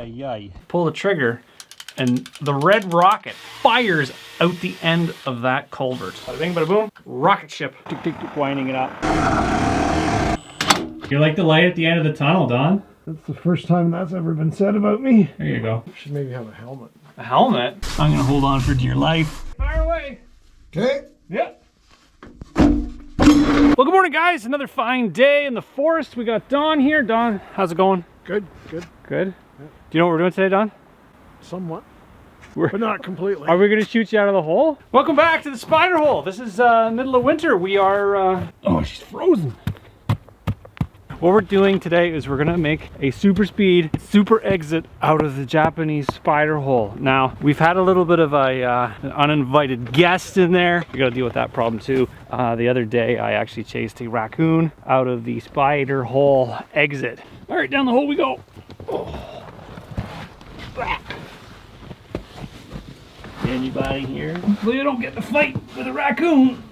ay, ay. Pull the trigger, and the red rocket fires out the end of that culvert. Bada bing, bada boom. Rocket ship. Tick, tick, tick, winding it up. You're like the light at the end of the tunnel, Don. That's the first time that's ever been said about me. There you go. Should maybe have a helmet. A helmet? I'm gonna hold on for dear life. Fire away. Okay. Yep. Well, good morning, guys. Another fine day in the forest. We got Don here. Don, how's it going? Good, good. Good? Yeah. Do you know what we're doing today, Don? Somewhat. But not completely. Are we going to shoot you out of the hole? Welcome back to the spider hole. This is middle of winter. We are... Oh, she's frozen. What we're doing today is we're gonna make a super speed, super exit out of the Japanese spider hole. Now, we've had a little bit of an uninvited guest in there. We gotta deal with that problem too. The other day, I actually chased a raccoon out of the spider hole exit. All right, down the hole we go. Oh. Anybody here? Hopefully you don't get in a fight with a raccoon.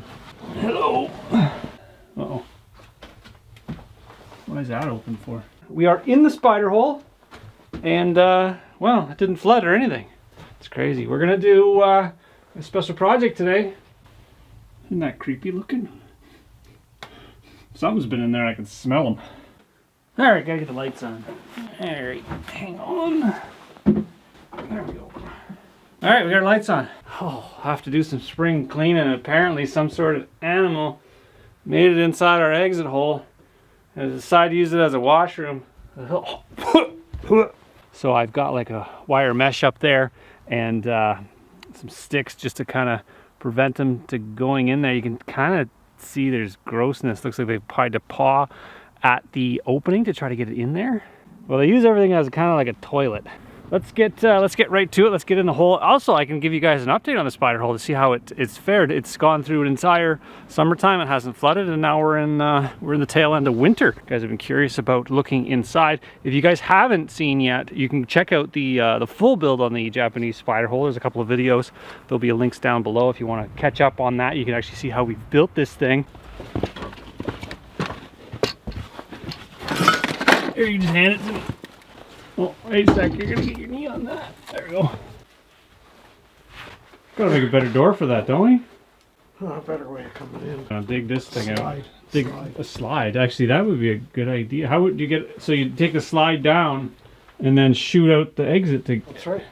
Hello. Uh-oh. Why is that open for? We are in the spider hole, and well, it didn't flood or anything. It's crazy. We're gonna do a special project today. Isn't that creepy looking? Something's been in there. I can smell them. All right, gotta get the lights on. All right, hang on. There we go. All right, we got our lights on. Oh, I'll have to do some spring cleaning. Apparently, some sort of animal made it inside our exit hole. I decided to use it as a washroom. So I've got like a wire mesh up there and some sticks just to kind of prevent them to going in there. You can kind of see there's grossness. Looks like they've pried a paw at the opening to try to get it in there. Well, they use everything as kind of like a toilet. Let's get right to it. Let's get in the hole. Also, I can give you guys an update on the spider hole to see how it's fared. It's gone through an entire summertime. It hasn't flooded, and now we're in the tail end of winter. You guys have been curious about looking inside. If you guys haven't seen yet, you can check out the full build on the Japanese spider hole. There's a couple of videos. There'll be links down below if you want to catch up on that. You can actually see how we've built this thing. Here, you just hand it to me. Oh, wait a sec, you're gonna get your knee on that. There we go. Gotta make a better door for that, don't we? Oh, a better way of coming in. I'll dig this thing Slide. out. Dig a slide. Actually, that would be a good idea. How would you get, so you take the slide down and then shoot out the exit to... That's right.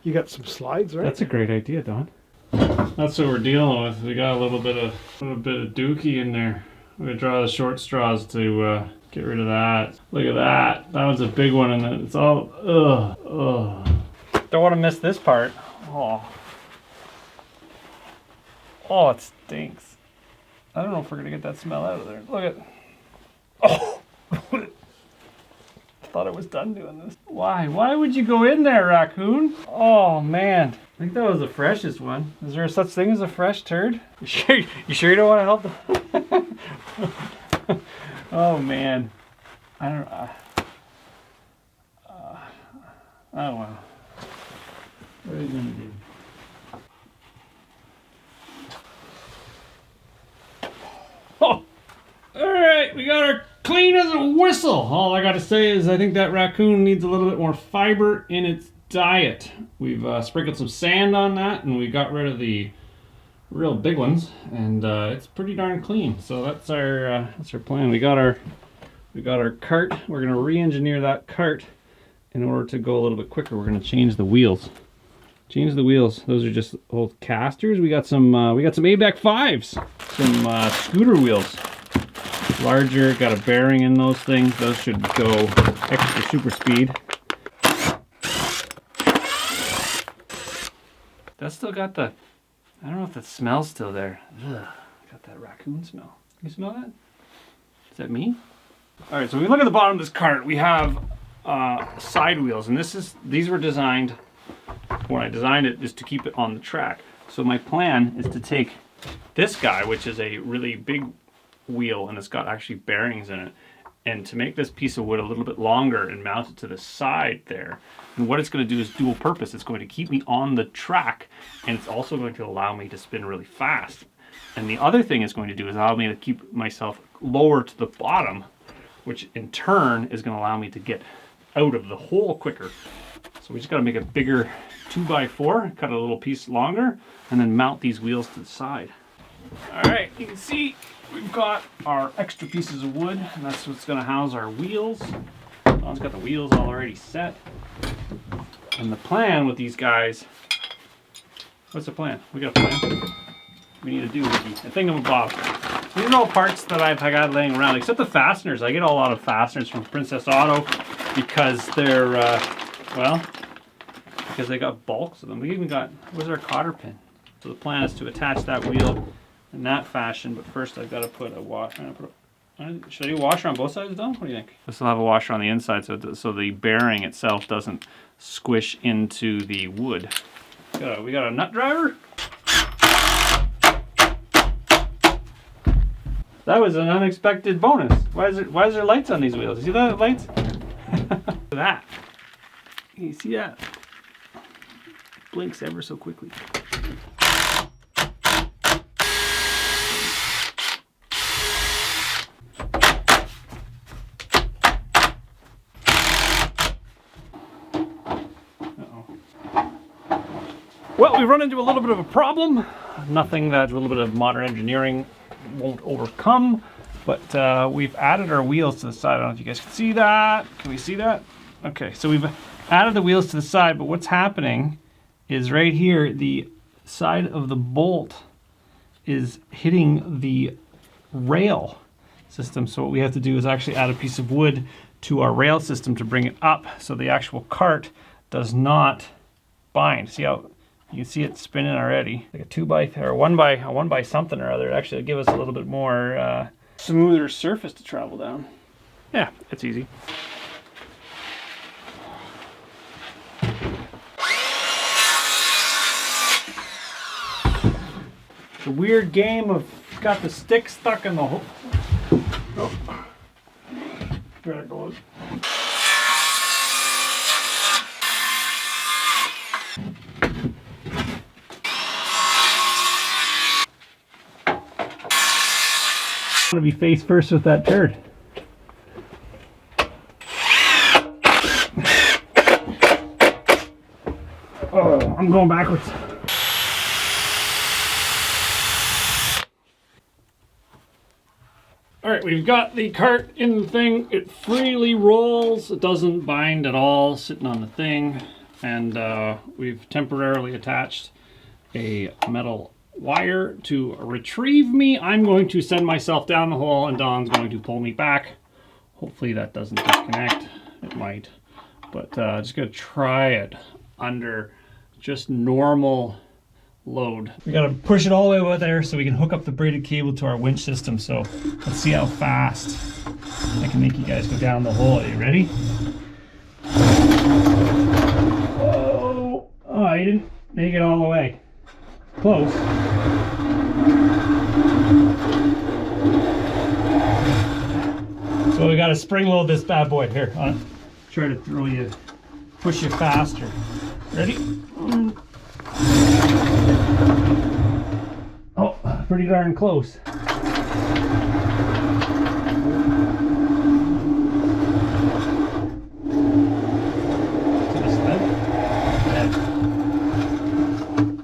You got some slides, right? That's a great idea, Don. That's what we're dealing with. We got a little bit of dookie in there. We're gonna draw the short straws to get rid of that. Look at that. That was a big one, and it's all, ugh. Don't want to miss this part. Oh. Oh, it stinks. I don't know if we're gonna get that smell out of there. Look at, oh. I thought I was done doing this. Why? Why would you go in there, raccoon? Oh, man. I think that was the freshest one. Is there such thing as a fresh turd? You sure you don't want to help them? Oh, man. I don't know. Oh, wow. What are you going to do? Oh! Alright, we got our clean as a whistle. All I got to say is I think that raccoon needs a little bit more fiber in its diet. We've sprinkled some sand on that, and we got rid of the real big ones, and it's pretty darn clean. So that's our plan. We got our cart. We're gonna re-engineer that cart in order to go a little bit quicker. We're gonna change the wheels. Change the wheels. Those are just old casters. We got some ABEC 5s, some scooter wheels. Larger, got a bearing in those things. Those should go extra super speed. That's still got the, I don't know if the smell's still there. Ugh, got that raccoon smell. You smell that? Is that me? All right, so when we look at the bottom of this cart, we have side wheels, and these were designed, when I designed it, is to keep it on the track. So my plan is to take this guy, which is a really big wheel, and it's got actually bearings in it, and to make this piece of wood a little bit longer and mount it to the side there. And what it's going to do is dual purpose. It's going to keep me on the track, and it's also going to allow me to spin really fast. And the other thing it's going to do is allow me to keep myself lower to the bottom, which in turn is going to allow me to get out of the hole quicker. So we just got to make a bigger 2x4, cut a little piece longer, and then mount these wheels to the side. All right, you can see we've got our extra pieces of wood, and that's what's going to house our wheels. Don's got the wheels already set. And the plan with these guys, what's the plan? We got a plan. We need to do a thingamabob. These are all parts that I've got laying around, except the fasteners. I get a lot of fasteners from Princess Auto because they're, well, because they got bulks of them. We even got, where's our cotter pin? So the plan is to attach that wheel in that fashion, but first I've got to put a washer. Should I do a washer on both sides, Don? What do you think? This will have a washer on the inside so the bearing itself doesn't squish into the wood. We got a nut driver. That was an unexpected bonus. Why is there lights on these wheels? You see the lights? Look at that. Can you see that? Blinks ever so quickly. Well, we've run into a little bit of a problem. Nothing that a little bit of modern engineering won't overcome, but we've added our wheels to the side. I don't know if you guys can see that. Can we see that? Okay, so we've added the wheels to the side, but what's happening is right here, the side of the bolt is hitting the rail system. So what we have to do is actually add a piece of wood to our rail system to bring it up so the actual cart does not bind. See how you can see it spinning already, like a 2x or a 1x something or other. Actually, it'll give us a little bit more smoother surface to travel down. Yeah, it's easy. It's a weird game of got the stick stuck in the hole. Oh. There it goes. I'm gonna be face first with that turd. Oh, I'm going backwards. All right, we've got the cart in the thing. It freely rolls. It doesn't bind at all, sitting on the thing. And we've temporarily attached a metal wire to retrieve me. I'm going to send myself down the hole and Don's going to pull me back. Hopefully that doesn't disconnect. It might, but just gonna try it under just normal load. We gotta push it all the way over there so we can hook up the braided cable to our winch system. So let's see how fast I can make you guys go down the hole. Are you ready? Whoa! Oh, I didn't make it all the way. Close. So we got to spring load this bad boy here. Try to throw you, push you faster. Ready? Oh, pretty darn close.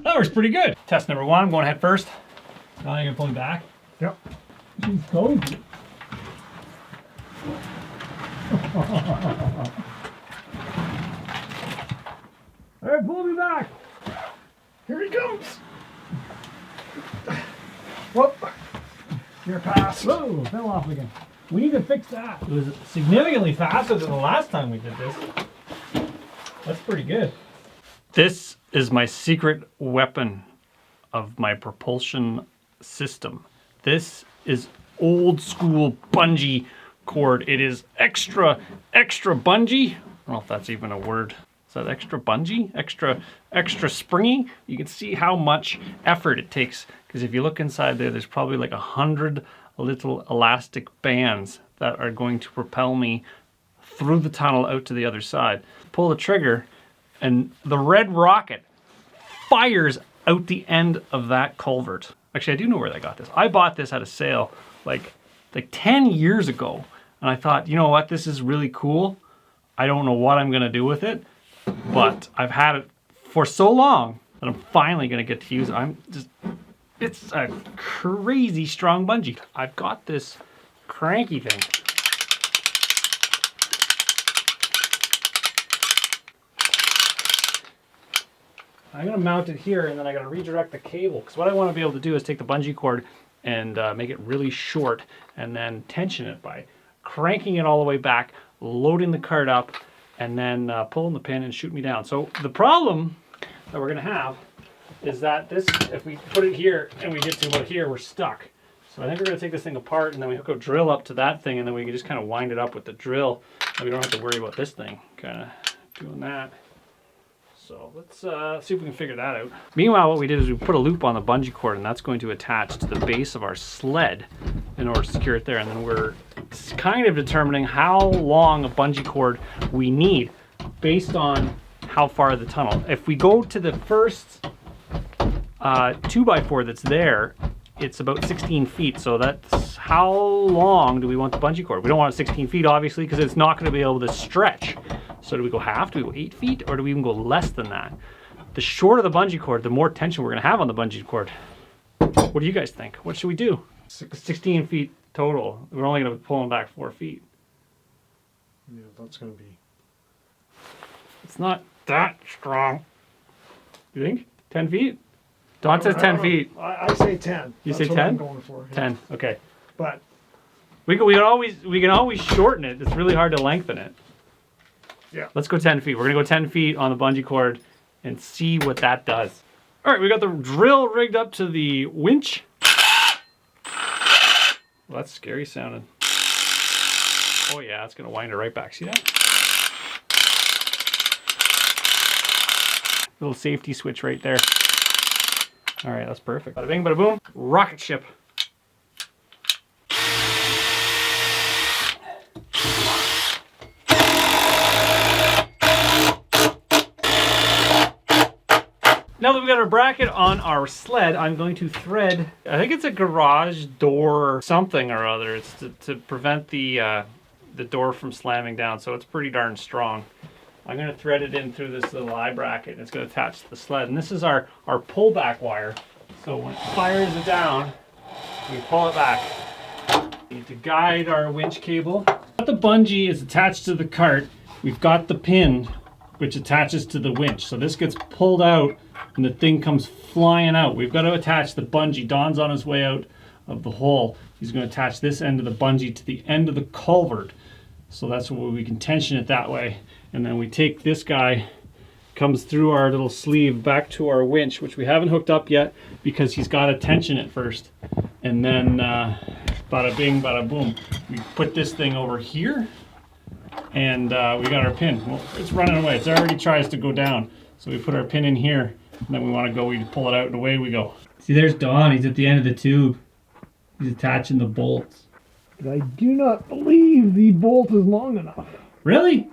That was pretty good. Test number one, I'm going head first. Now you're gonna pull me back. Yep. She's cold. All right, pull me back. Here he comes. Whoop. You're past. Whoa, fell off again. We need to fix that. It was significantly faster than the last time we did this. That's pretty good. This is my secret weapon of my propulsion system. This is old school bungee cord. It is extra bungee. I don't know if that's even a word. Is that extra bungee? Extra springy? You can see how much effort it takes, because if you look inside there, there's probably like 100 little elastic bands that are going to propel me through the tunnel out to the other side. Pull the trigger and the red rocket fires out the end of that culvert. Actually, I do know where I got this. I bought this at a sale like 10 years ago. And I thought, you know what, this is really cool. I don't know what I'm gonna do with it, but I've had it for so long that I'm finally gonna get to use it. It's a crazy strong bungee. I've got this cranky thing. I'm gonna mount it here, and then I gotta redirect the cable, because what I want to be able to do is take the bungee cord and make it really short, and then tension it by cranking it all the way back, loading the cart up, and then pulling the pin and shooting me down. So the problem that we're gonna have is that this, if we put it here and we get to about here, we're stuck. So I think we're gonna take this thing apart, and then we hook a drill up to that thing, and then we can just kind of wind it up with the drill, and we don't have to worry about this thing kind of doing that. So let's see if we can figure that out. Meanwhile, what we did is we put a loop on the bungee cord, and that's going to attach to the base of our sled in order to secure it there. And then we're kind of determining how long a bungee cord we need based on how far the tunnel. If we go to the first 2x4 that's there, it's about 16 feet. So that's how long do we want the bungee cord? We don't want it 16 feet, obviously, because it's not going to be able to stretch. So do we go half? Do we go 8 feet? Or do we even go less than that? The shorter the bungee cord, the more tension we're going to have on the bungee cord. What do you guys think? What should we do? 16 feet total. We're only going to be pulling back 4 feet. Yeah, that's going to be... It's not that strong. You think? 10 feet? Don says 10 feet. I say 10. You That's say what 10? I'm going for. Yeah. 10, okay. But We can always shorten it. It's really hard to lengthen it. yeah, Let's go 10 feet. We're gonna go 10 feet on the bungee cord and see what that does. All right, we got the drill rigged up to the winch. Well, that's scary sounding. Oh yeah, it's gonna wind it right back. See that? Little safety switch right there. All right, that's perfect. Bada bing, bada boom. Rocket ship. Now that we've got our bracket on our sled, I'm going to thread, I think it's a garage door something or other. It's to prevent the door from slamming down, so it's pretty darn strong. I'm going to thread it in through this little eye bracket, and it's going to attach to the sled. And this is our pullback wire. So when it fires it down, we pull it back. We need to guide our winch cable. The bungee is attached to the cart. We've got the pin, which attaches to the winch. So this gets pulled out, and the thing comes flying out. We've got to attach the bungee. Don's on his way out of the hole. He's going to attach this end of the bungee to the end of the culvert. So that's where we can tension it that way. And then we take this guy, comes through our little sleeve back to our winch, which we haven't hooked up yet because he's got to tension it first. And then bada bing, bada boom. We put this thing over here, and we got our pin. Well, it's running away. It already tries to go down. So we put our pin in here, and then we want to go, we pull it out, and away we go. See, there's Don. He's at the end of the tube. He's attaching the bolts. but I do not believe the bolt is long enough. Really?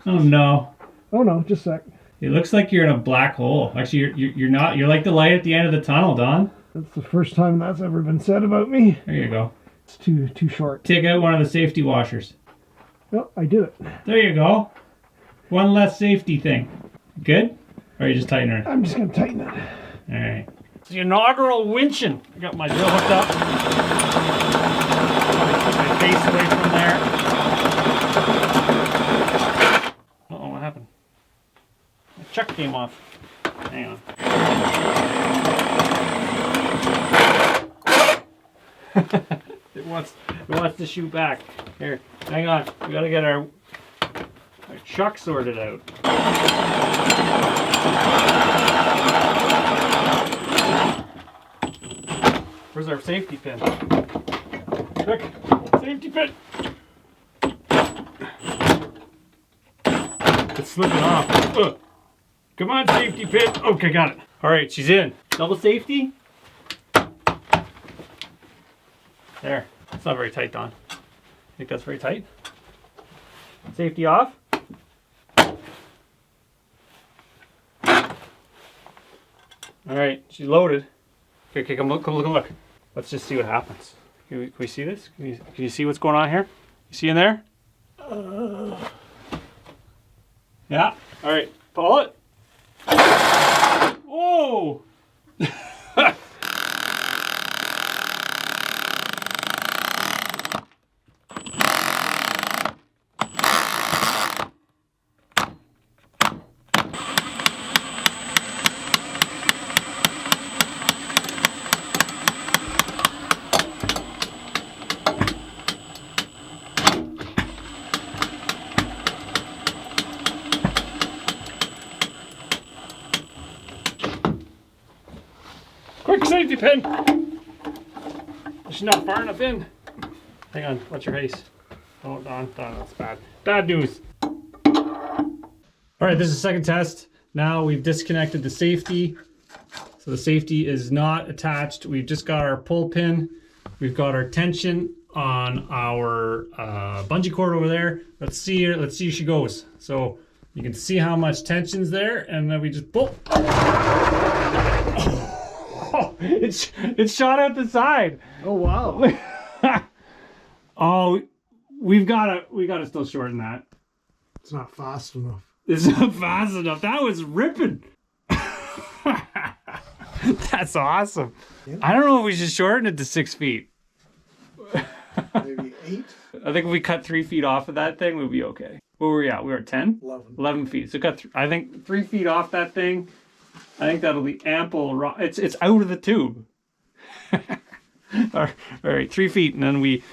Oh no. Oh no, just a sec. It looks like you're in a black hole. Actually, you're not. You're like the light at the end of the tunnel, Don. That's the first time that's ever been said about me. There you go. It's too short. Take out one of the safety washers. Oh, I did it. There you go. One less safety thing. Good? Or are you just tightening it? I'm just gonna tighten it. All right. It's the inaugural winching. I got my drill hooked up. Put my face away from there. Uh-oh, what happened? My chuck came off. Hang on. It wants to shoot back. Here, hang on. We gotta get our chuck sorted out. Where's our safety pin? Quick, safety pin. It's slipping off. Ugh. Come on, safety pin. Okay, got it. All right, she's in. Double safety. There. It's not very tight, Don. Think that's very tight? Safety off. All right, she's loaded. Okay, come look. Let's just see what happens. Can we see this? Can you see what's going on here? You see in there? Yeah. All right. Pull it. Whoa. Quick safety pin. She's not far enough in. Hang on, what's your face? Oh, Don, that's bad. Bad news. All right, this is the second test. Now we've disconnected the safety. So the safety is not attached. We've just got our pull pin. We've got our tension on our bungee cord over there. Let's see her. Let's see if she goes. So you can see how much tension's there, and then we just pull. Oh, it's shot out the side. Oh wow. Oh, we gotta still shorten that. It's not fast enough. It's not fast enough. That was ripping. That's awesome. Yeah. I don't know if we should shorten it to 6 feet. Maybe 8? I think if we cut 3 feet off of that thing, we'd be okay. What were we at? We were at 10? 11 feet. So cut, I think 3 feet off that thing. I think that'll be ample. It's out of the tube. All right, 3 feet, and then we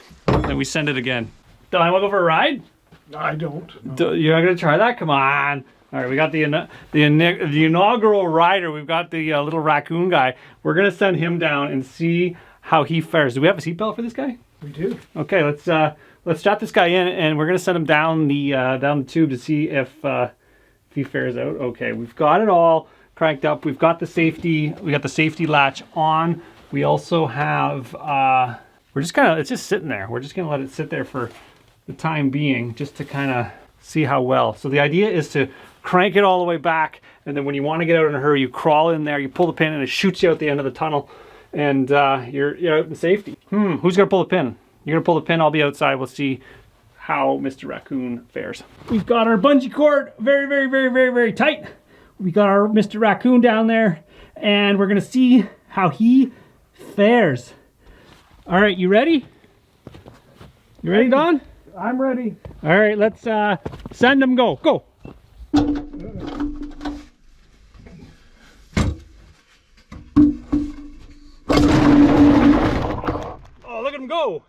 send it again. Don, you want to go for a ride? I don't. No. You're not gonna try that? Come on. All right, we got the inaugural rider. We've got the little raccoon guy. We're gonna send him down and see how he fares. Do we have a seatbelt for this guy? We do. Okay, let's strap this guy in, and we're gonna send him down the tube to see if he fares out. Okay, we've got it all cranked up. We've got the safety. We got the safety latch on. We also have. It's just sitting there. We're just gonna let it sit there for the time being, just to kind of see how well. So the idea is to crank it all the way back, and then when you want to get out in a hurry, you crawl in there, you pull the pin, and it shoots you out the end of the tunnel, and you're out in safety. Who's gonna pull the pin? You're gonna pull the pin. I'll be outside. We'll see how Mr. Raccoon fares. We've got our bungee cord very, very, very, very, very tight. We got our Mr. Raccoon down there, and we're gonna see how he fares. All right, you ready? You ready, Don? I'm ready. All right, let's send him. Go. Oh, look at him go.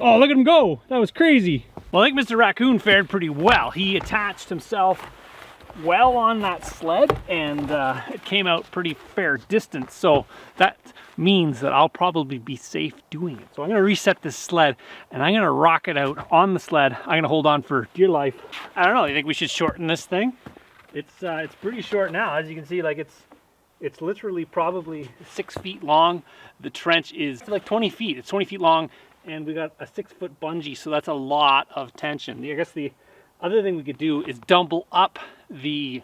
Oh, look at him go. That was crazy. Well, I think Mr. Raccoon fared pretty well. He attached himself well on that sled, and it came out pretty fair distance. So that means that I'll probably be safe doing it. So I'm gonna reset this sled, and I'm gonna rock it out on the sled. I'm gonna hold on for dear life. I don't know, you think we should shorten this thing? It's pretty short now. As you can see, like it's literally probably 6 feet long. The trench is like 20 feet. It's 20 feet long, and we got a 6-foot bungee, so that's a lot of tension. I guess the other thing we could do is double up the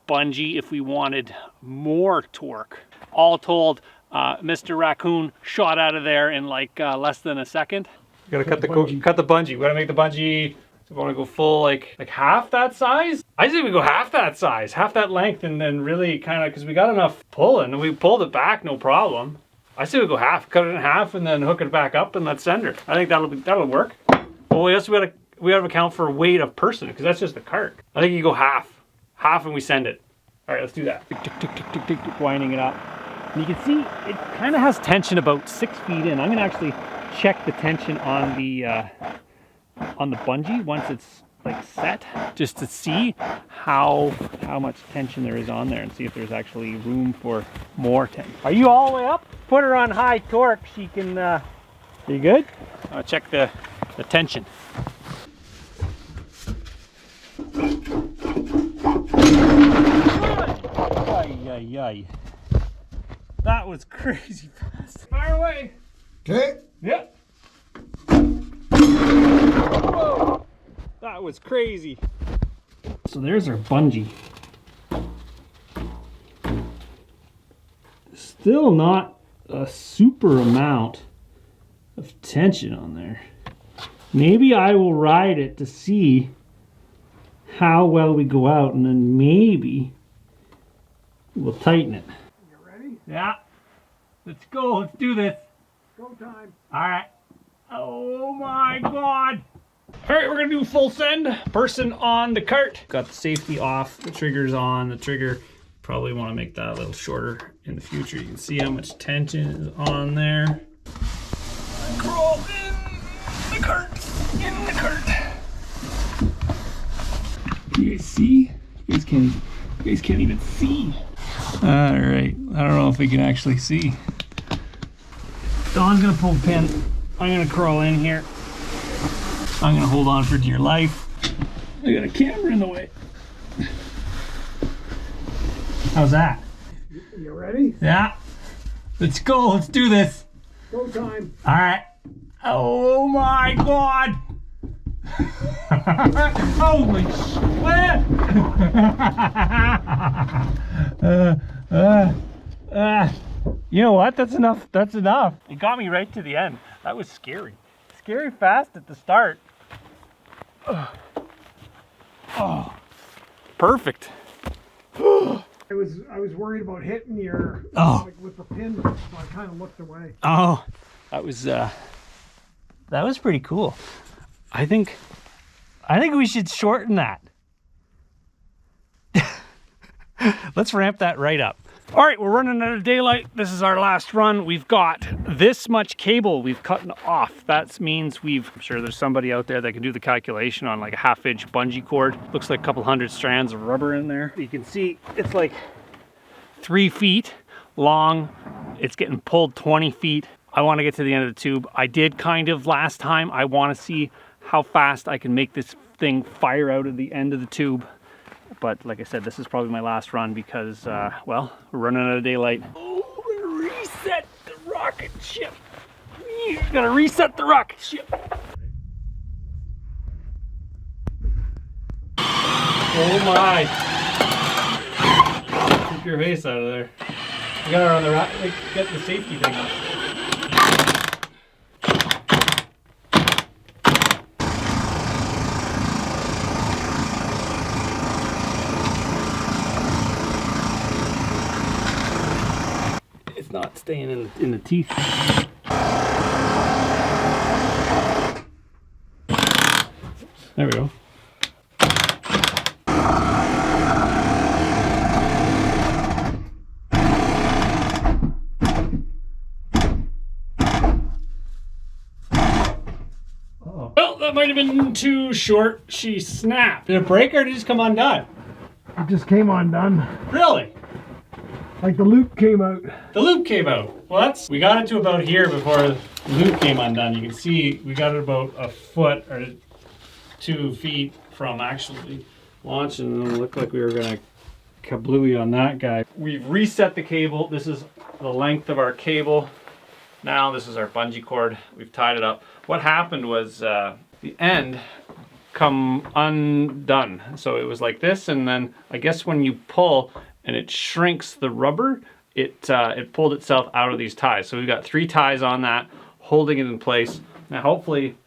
bungee if we wanted more torque. All told, Mr. Raccoon shot out of there in like less than a second. We gotta cut the bungee. We gotta make the bungee. So we want to go full like half that size. I say we go half that size, half that length, and then really kind of, because we got enough pulling and we pulled it back no problem. I say we go half, cut it in half, and then hook it back up and let's send her. I think that'll work. Well, we also we gotta account for weight of person, because that's just the cart. I think you go half, and we send it. All right, let's do that. Tick, tick, tick, tick, tick, tick, tick, winding it up. And you can see it kind of has tension about 6 feet in. I'm gonna actually check the tension on the bungee once it's like set, just to see how much tension there is on there, and see if there's actually room for more tension. Are you all the way up? Put her on high torque. She can. You good? I'll check the tension. Ay. That was crazy fast. Fire away. Okay. Yep. Whoa. That was crazy. So there's our bungee. Still not a super amount of tension on there. Maybe I will ride it to see how well we go out, and then maybe we'll tighten it. You ready? Yeah. Let's go. Let's do this. Go time. All right. Oh my God. All right, we're gonna do full send. Person on the cart. Got the safety off. The trigger's on. The trigger, probably want to make that a little shorter in the future. You can see how much tension is on there. Crawl in the cart. In the cart. You guys see? You guys can't even see. All right. I don't know if we can actually see. Dawn's gonna pull the pin. I'm gonna crawl in here. I'm gonna hold on for dear life. I got a camera in the way. How's that? You ready? Yeah. Let's go. Let's do this. Go time. All right. Oh my God. Holy shit. You know what? That's enough. That's enough. It got me right to the end. That was scary. Scary fast at the start. Oh, perfect. I was worried about hitting your like with the pin, so I kind of looked away. Oh, that was pretty cool. I think we should shorten that. Let's ramp that right up. All right, we're running out of daylight. This is our last run. We've got this much cable we've cut off. That means I'm sure there's somebody out there that can do the calculation on like a 1/2 inch bungee cord. Looks like a couple hundred strands of rubber in there. You can see it's like 3 feet long. It's getting pulled 20 feet. I want to get to the end of the tube. I did kind of last time. I want to see how fast I can make this thing fire out of the end of the tube. But like I said, this is probably my last run because, well, we're running out of daylight. Oh, reset the rocket ship. You gotta reset the rocket ship. Oh my. Keep your face out of there. You got her on the rocket, get the safety thing up. Not staying in the teeth. There we go. Uh-oh. Well, that might have been too short. She snapped. Did it break or did it just come undone? It just came undone. Really? Like the loop came out. The loop came out. Well, we got it to about here before the loop came undone. You can see we got it about a foot or 2 feet from actually launching, and it looked like we were gonna kablooey on that guy. We've reset the cable. This is the length of our cable. Now this is our bungee cord. We've tied it up. What happened was the end come undone. So it was like this, and then I guess when you pull and it shrinks the rubber, it pulled itself out of these ties. So we've got 3 ties on that, holding it in place. Now hopefully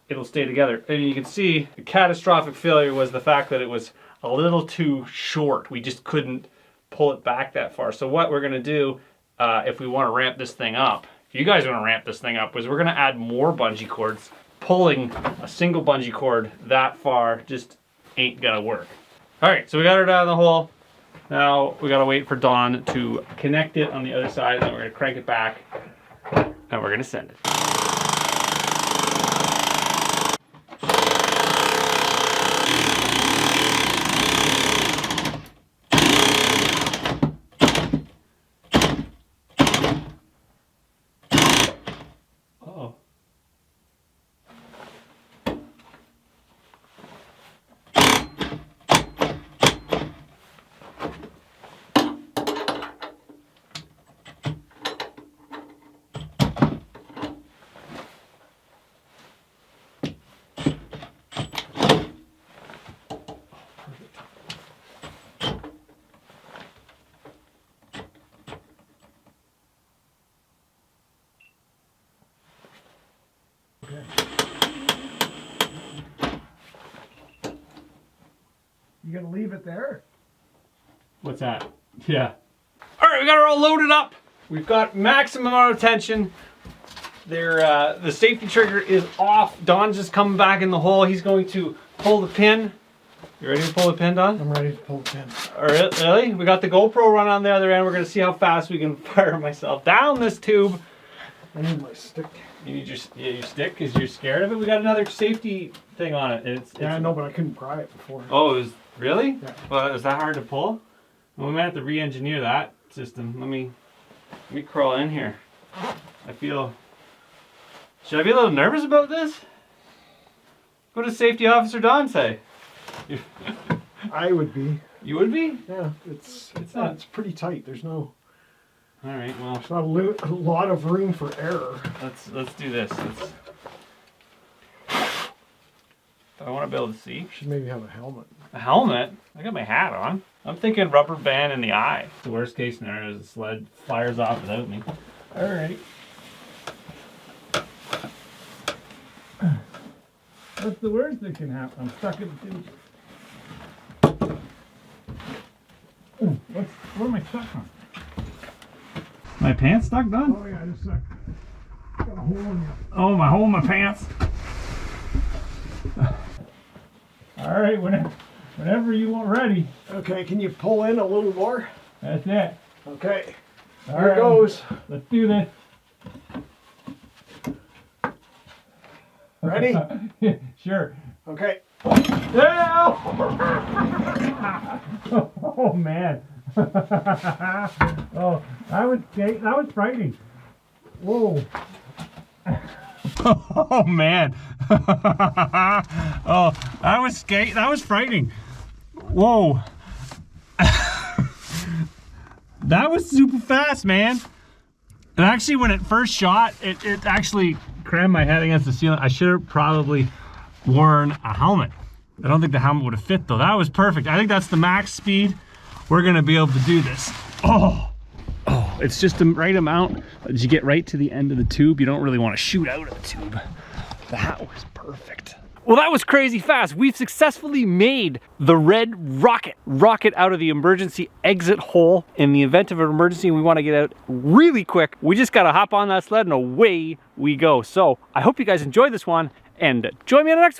it'll stay together. And you can see the catastrophic failure was the fact that it was a little too short. We just couldn't pull it back that far. So what we're gonna do, if we wanna ramp this thing up, if you guys wanna ramp this thing up, is we're gonna add more bungee cords. Pulling a single bungee cord that far just ain't gonna work. All right, so we got her down the hole. Now we gotta wait for Dawn to connect it on the other side, and then we're gonna crank it back, and we're gonna send it. Uh-oh. You gonna leave it there? What's that? Yeah. All right, we got her all loaded up. We've got maximum amount of tension. The safety trigger is off. Don's just coming back in the hole. He's going to pull the pin. You ready to pull the pin, Don? I'm ready to pull the pin. All right, really? We got the GoPro run on the other end. We're gonna see how fast we can fire myself down this tube. I need my stick. You need your stick because you're scared of it. We got another safety thing on it. Yeah, I know, but I couldn't pry it before. Oh, it was really? Yeah. Well, is that hard to pull? Well, we might have to re-engineer that system. Let me crawl in here. Should I be a little nervous about this? What does safety officer Don say? I would be. You would be? Yeah, it's pretty tight. There's no. All right, well, There's not a lot of room for error. let's do this. I want to be able to see. Should maybe have a helmet. A helmet? I got my hat on. I'm thinking rubber band in the eye. The worst case scenario is the sled fires off without me. All right. That's the worst that can happen. I'm stuck in the tube. What am I stuck on? My pants stuck, Don? Oh yeah, just got a hole in you. Oh, my hole in my pants. All right, whenever you want ready. Okay, can you pull in a little more? That's it. Okay, All here right, it goes. Let's do this. Ready? Sure. Okay. Yeah! Oh man. Oh, that was frightening. Whoa. Oh man. Oh, that was frightening. Whoa. That was super fast, man. And actually when it first shot, it actually crammed my head against the ceiling. I should have probably worn a helmet. I don't think the helmet would have fit though. That was perfect. I think that's the max speed we're gonna be able to do this. Oh, it's just the right amount that you get right to the end of the tube. You don't really want to shoot out of the tube. That was perfect. Well, that was crazy fast. We've successfully made the red rocket out of the emergency exit hole. In the event of an emergency and we want to get out really quick, we just got to hop on that sled and away we go. So I hope you guys enjoyed this one and join me on the next one.